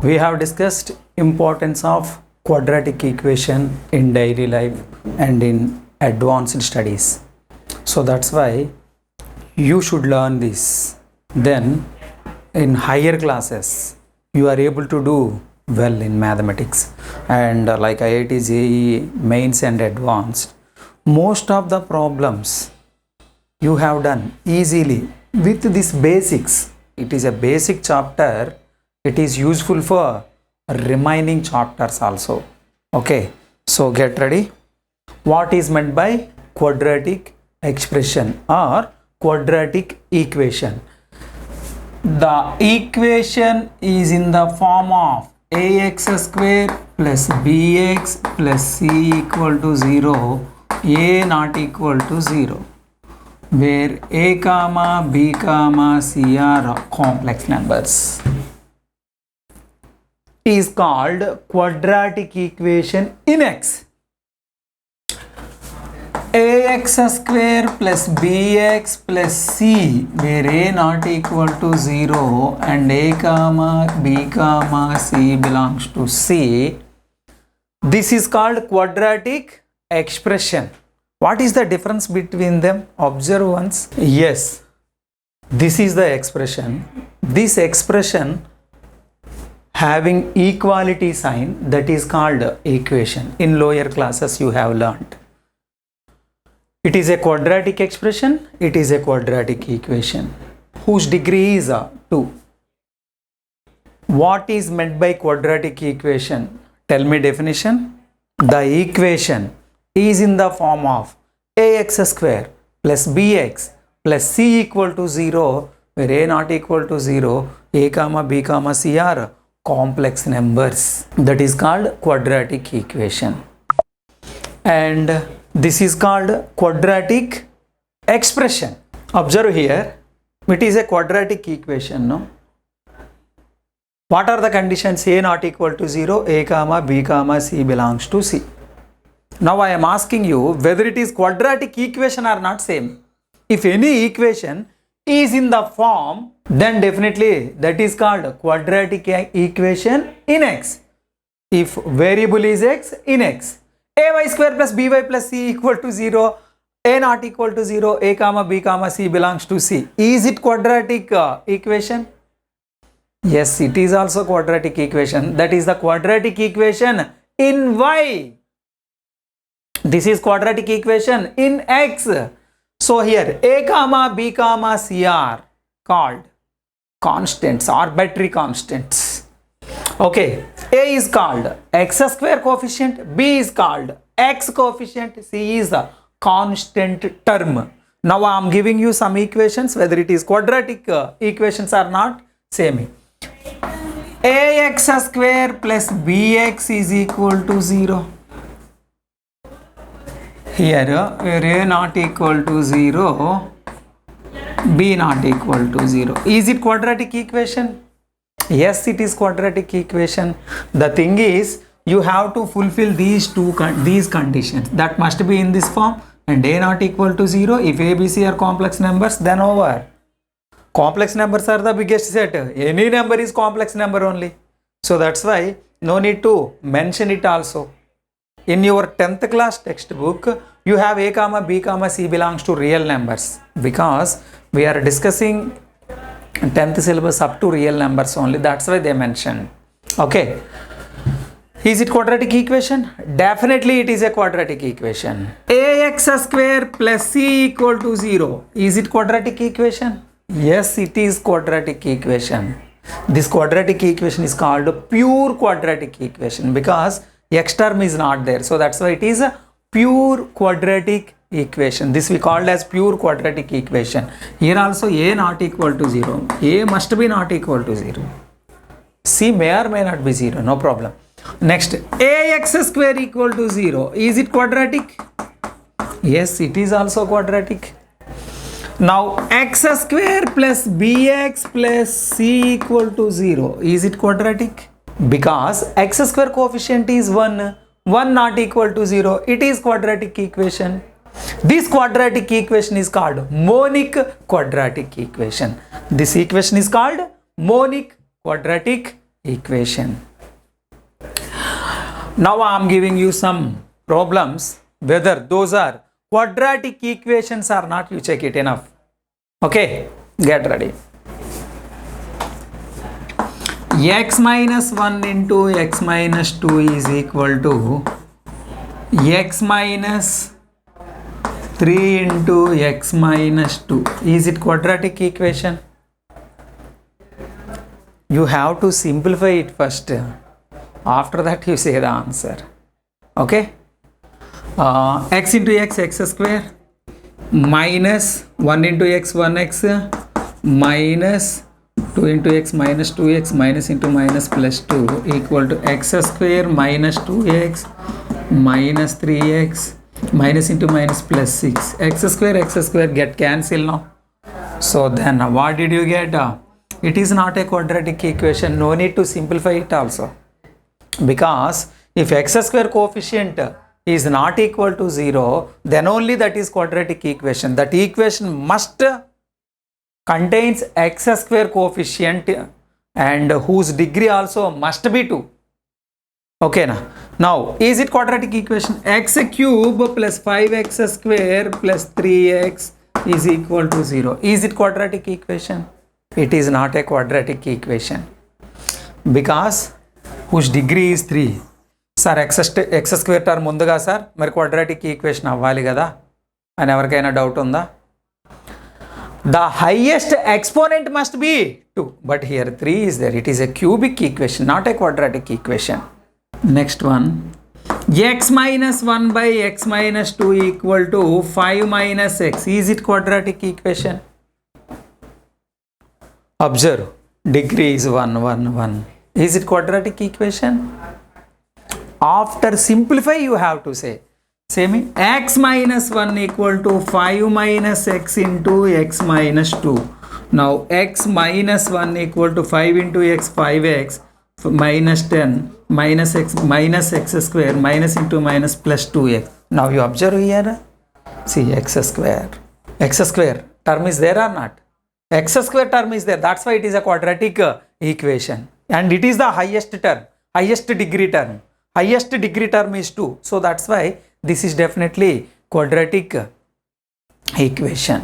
We have discussed importance of quadratic equation in daily life and in advanced studies. So that's why you should learn this. Then in higher classes you are able to do well in mathematics, and like IIT JEE mains and advanced, most of the problems you have done easily with these basics. It is a basic chapter. It is useful for remaining chapters also. Okay, so get ready. What is meant by quadratic expression or quadratic equation? The equation is in the form of ax square plus bx plus c equal to 0, a not equal to 0, where a comma b comma c are complex numbers, is called quadratic equation in x. Ax square plus bx plus c, where a not equal to 0 and a comma b comma c belongs to c. This is called quadratic expression. What is the difference between them? Observe once. Yes, this is the expression. This expression having equality sign, that is called equation. In lower classes you have learnt. It is a quadratic expression. It is a quadratic equation whose degree is 2. What is meant by quadratic equation? Tell me definition. The equation is in the form of ax square plus bx plus c equal to 0, where a not equal to 0, a comma b comma c are complex numbers. That is called quadratic equation. And this is called quadratic expression. Observe here, it is a quadratic equation, no? What are the conditions? A not equal to 0, a comma b comma c belongs to c. Now I am asking you whether it is quadratic equation or not. Same. If any equation is in the form, then definitely that is called quadratic equation in x. If variable is x, in x. Ay square plus by plus c equal to 0, a not equal to 0, a comma b comma c belongs to c. Is it quadratic equation? Yes, it is also quadratic equation. That is the quadratic equation in y. This is quadratic equation in x. So here a comma b comma c are called constants, arbitrary constants. Okay, a is called x square coefficient, b is called x coefficient, c is a constant term. Now I am giving you some equations, whether it is quadratic equations or not. Same. Ax square plus bx is equal to 0. Here where a not equal to 0, b not equal to 0. Is it quadratic equation? Yes, it is quadratic equation. The thing is, you have to fulfill these conditions. That must be in this form, and a not equal to 0. If a, b, c are complex numbers, then over. Complex numbers are the biggest set. Any number is complex number only. So that's why no need to mention it also. In your 10th class textbook, you have a comma b comma c belongs to real numbers, because we are discussing 10th syllabus up to real numbers only. That's why they mentioned. Okay. Is it quadratic equation? Definitely it is a quadratic equation. Ax square plus c equal to 0. Is it quadratic equation? Yes, it is quadratic equation. This quadratic equation is called pure quadratic equation because x term is not there. So that's why it is a pure quadratic equation. This we called as pure quadratic equation. Here also a not equal to 0. A must be not equal to 0. C may or may not be 0. No problem. Next, ax square equal to 0. Is it quadratic? Yes, it is also quadratic. Now x square plus bx plus c equal to 0. Is it quadratic? Because x square coefficient is 1. 1 not equal to 0. It is quadratic equation. This quadratic equation is called monic quadratic equation. This equation is called monic quadratic equation. Now I am giving you some problems, whether those are quadratic equations or not, you check it enough. Okay, get ready. X minus 1 into x minus 2 is equal to x minus 3 into x minus 2. Is it quadratic equation? You have to simplify it first. After that you say the answer. Okay. X into x, x square, minus 1 into x, 1x, minus 2 into x minus 2x, minus into minus plus 2 equal to x square minus 2x minus 3x minus into minus plus 6. X square get cancelled now. So then what did you get? It is not a quadratic equation. No need to simplify it also. Because if x square coefficient is not equal to 0, then only that is quadratic equation. That equation must contains x square coefficient and whose degree also must be 2. Okay, now is it quadratic equation? X cube plus 5x square plus 3x is equal to 0. Is it quadratic equation? It is not a quadratic equation because whose degree is 3. Sir, x square term undaga sir, మరి quadratic equation అవ్వాలి కదా అని ఎవరికైనా doubt ఉందా? The highest exponent must be 2, but here 3 is there. It is a cubic equation, not a quadratic equation. Next one, x minus 1 by x minus 2 equal to 5 minus x. Is it quadratic equation? Observe, degree is 1, 1, 1. Is it quadratic equation? After simplify you have to say, same x minus 1 equal to 5 minus x into x minus 2. Now x minus 1 equal to 5 into x, 5x minus 10 minus x square minus into minus plus 2x. Now you observe here, see x square term is there or not? X square term is there, that's why it is a quadratic equation, and it is the highest term, highest degree term. Highest degree term is 2, so that's why this is definitely quadratic equation.